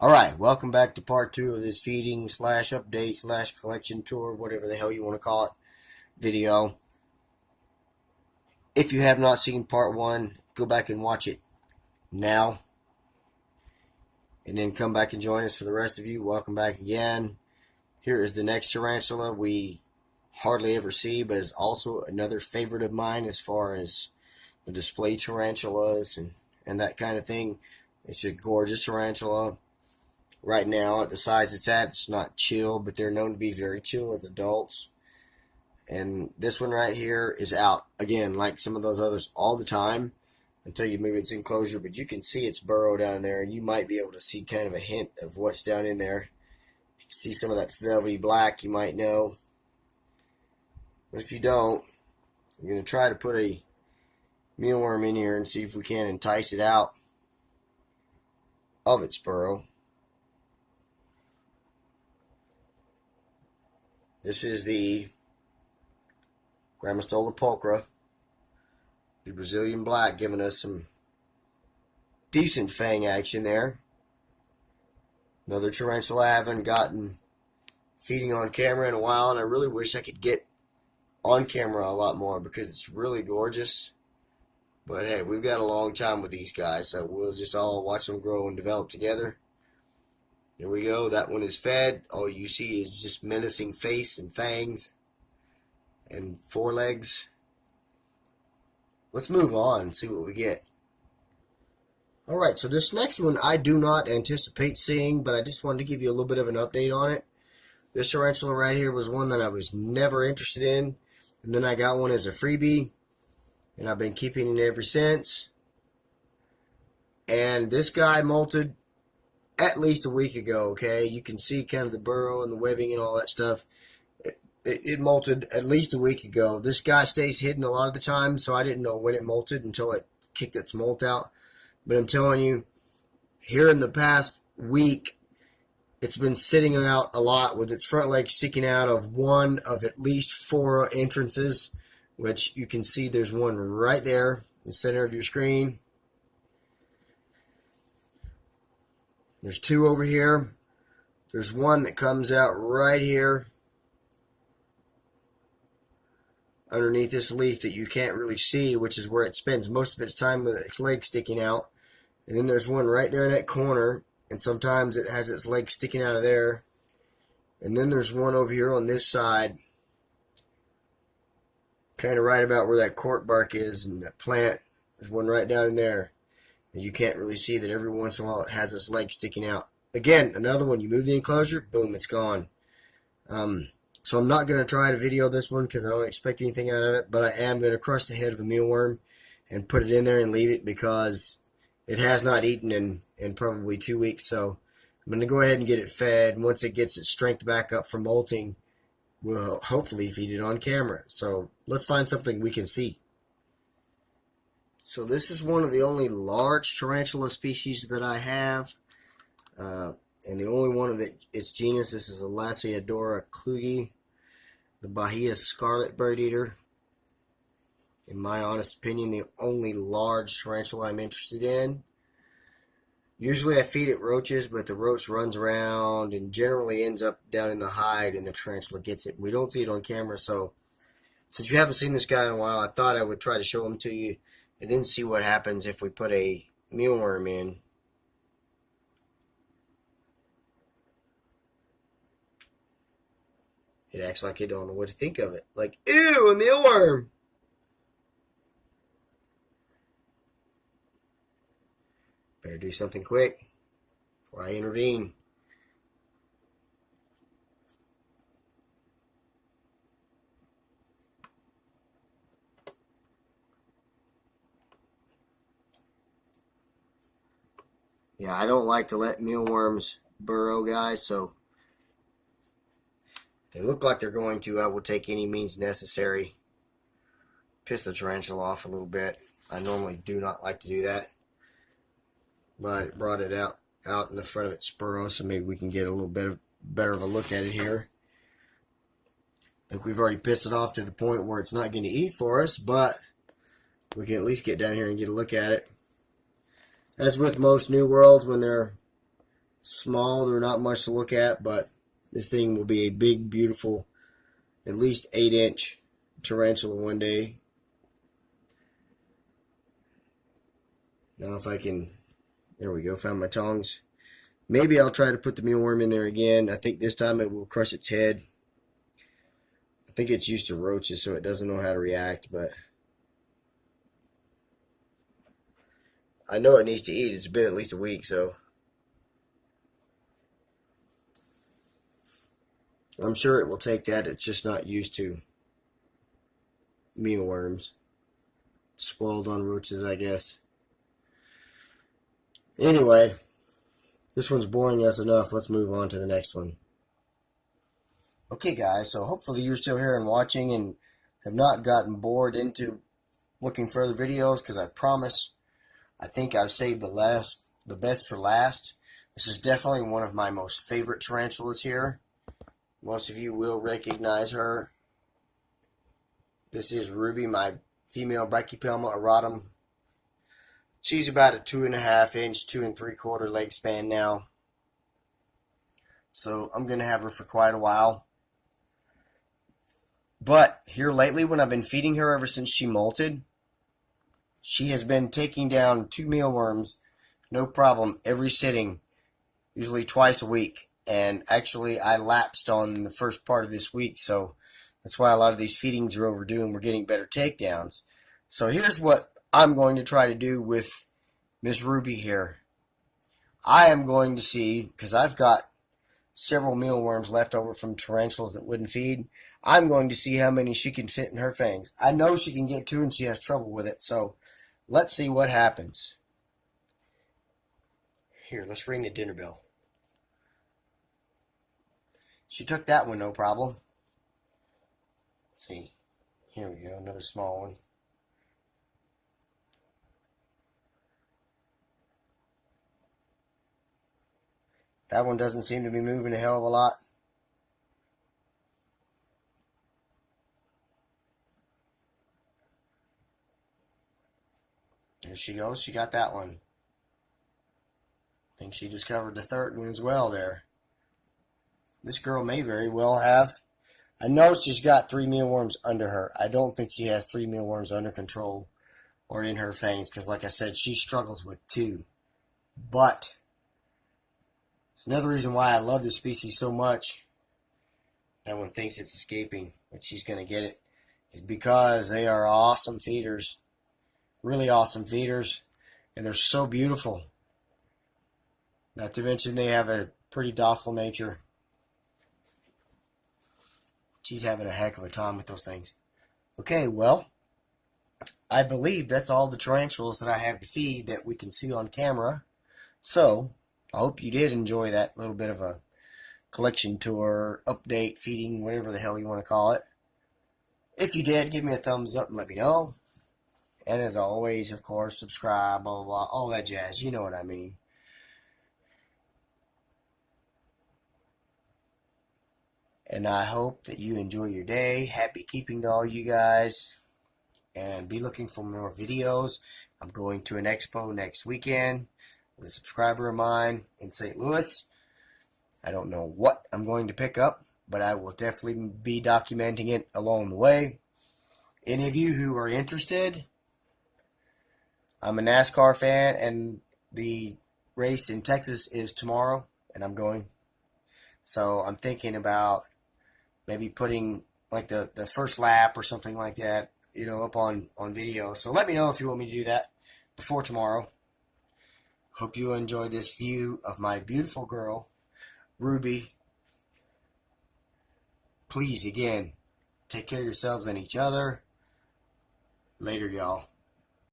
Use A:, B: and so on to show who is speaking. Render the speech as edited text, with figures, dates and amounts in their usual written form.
A: Alright, welcome back to part 2 of this feeding slash update slash collection tour, whatever the hell you want to call it, video. If you have not seen part 1, go back and watch it now. And then come back and join us. For the rest of you, welcome back again. Here is the next tarantula we hardly ever see, but is also another favorite of mine as far as the display tarantulas and that kind of thing. It's a gorgeous tarantula. Right now, at the size it's at, it's not chill, but they're known to be very chill as adults. And this one right here is out, again, like some of those others, all the time until you move its enclosure. But you can see its burrow down there, and you might be able to see kind of a hint of what's down in there. If you can see some of that velvety black, you might know. But if you don't, we're going to try to put a mealworm in here and see if we can entice it out of its burrow. This is the Grammostola pulchra, the Brazilian black, giving us some decent fang action there. Another tarantula I haven't gotten feeding on camera in a while, and I really wish I could get on camera a lot more because it's really gorgeous. But hey, we've got a long time with these guys, so we'll just all watch them grow and develop together. There we go. That one is fed. All you see is just menacing face and fangs and forelegs. Let's move on and see what we get. Alright, so this next one I do not anticipate seeing, but I just wanted to give you a little bit of an update on it. This tarantula right here was one that I was never interested in, and then I got one as a freebie, and I've been keeping it ever since. And this guy molted at least a week ago, okay? You can see kind of the burrow and the webbing and all that stuff. It molted at least a week ago. This guy stays hidden a lot of the time, so I didn't know when it molted until it kicked its molt out. But I'm telling you, here in the past week, it's been sitting out a lot with its front leg sticking out of one of at least 4 entrances, which you can see there's one right there in the center of your screen. There's 2 over here. There's one that comes out right here underneath this leaf that you can't really see, which is where it spends most of its time with its legs sticking out. And then there's one right there in that corner, and sometimes it has its legs sticking out of there. And then there's one over here on this side, kind of right about where that cork bark is and that plant. There's one right down in there. And you can't really see that every once in a while it has its leg sticking out. Again, another one, you move the enclosure, boom, it's gone. So I'm not going to try to video this one because I don't expect anything out of it, but I am going to crush the head of a mealworm and put it in there and leave it because it has not eaten in probably 2 weeks. So I'm going to go ahead and get it fed. And once it gets its strength back up from molting, we'll hopefully feed it on camera. So let's find something we can see. So this is one of the only large tarantula species that I have, and the only one of its genus. This is a Lasiodora klugi, the Bahia scarlet bird eater. In my honest opinion, the only large tarantula I'm interested in. Usually I feed it roaches, but the roach runs around and generally ends up down in the hide, and the tarantula gets it. We don't see it on camera, so since you haven't seen this guy in a while, I thought I would try to show him to you and then see what happens if we put a mealworm in. It acts like it don't know what to think of it. Like, ew, a mealworm! Better do something quick before I intervene. Yeah, I don't like to let mealworms burrow, guys, so if they look like they're going to, I will take any means necessary. Piss the tarantula off a little bit. I normally do not like to do that, but it brought it out in the front of its burrow, so maybe we can get a little bit better of a look at it here. I think we've already pissed it off to the point where it's not going to eat for us, but we can at least get down here and get a look at it. As with most new worlds, when they're small. They're not much to look at, but this thing will be a big, beautiful, at least 8-inch tarantula one day. Now if I can, there we go, found my tongs. Maybe I'll try to put the mealworm in there again. I think this time it will crush its head. I think it's used to roaches, so it doesn't know how to react, but I know it needs to eat. It's been at least a week, so I'm sure it will take that. It's just not used to mealworms. Spoiled on roaches, I guess. Anyway, this one's boring us enough. Let's move on to the next one. Okay, guys, so hopefully you're still here and watching and have not gotten bored into looking for other videos, because I promise I think I've saved the best for last. This is definitely one of my most favorite tarantulas here. Most of you will recognize her. This is Ruby, my female Brachypelma auratum. She's about a 2.5 inch, 2 3/4 leg span now. So I'm going to have her for quite a while. But here lately, when I've been feeding her ever since she molted, she has been taking down 2 mealworms, no problem, every sitting, usually twice a week. And actually, I lapsed on the first part of this week, so that's why a lot of these feedings are overdue and we're getting better takedowns. So here's what I'm going to try to do with Miss Ruby here. I am going to see, because I've got several mealworms left over from tarantulas that wouldn't feed, I'm going to see how many she can fit in her fangs. I know she can get 2 and she has trouble with it, so let's see what happens. Here, let's ring the dinner bell. She took that one, no problem. Let's see. Here we go, another small one. That one doesn't seem to be moving a hell of a lot. There she goes. She got that one. I think she discovered the third one as well there. This girl may very well have. I know she's got 3 mealworms under her. I don't think she has 3 mealworms under control or in her fangs, because like I said, she struggles with 2. But it's another reason why I love this species so much. That one thinks it's escaping, but she's going to get it, is because they are awesome feeders. Really awesome feeders. And they're so beautiful. Not to mention they have a pretty docile nature. She's having a heck of a time with those things. Okay, well, I believe that's all the tarantulas that I have to feed that we can see on camera. So, I hope you did enjoy that little bit of a collection tour, update, feeding, whatever the hell you want to call it. If you did, give me a thumbs up and let me know. And as always, of course, subscribe, blah, blah, blah, all that jazz. You know what I mean. And I hope that you enjoy your day. Happy keeping to all you guys. And be looking for more videos. I'm going to an expo next weekend with a subscriber of mine in St. Louis. I don't know what I'm going to pick up, but I will definitely be documenting it along the way. Any of you who are interested, I'm a NASCAR fan, and the race in Texas is tomorrow, and I'm going. So I'm thinking about maybe putting like the first lap or something like that, you know, up on video. So let me know if you want me to do that before tomorrow. Hope you enjoy this view of my beautiful girl, Ruby. Please, again, take care of yourselves and each other. Later, y'all.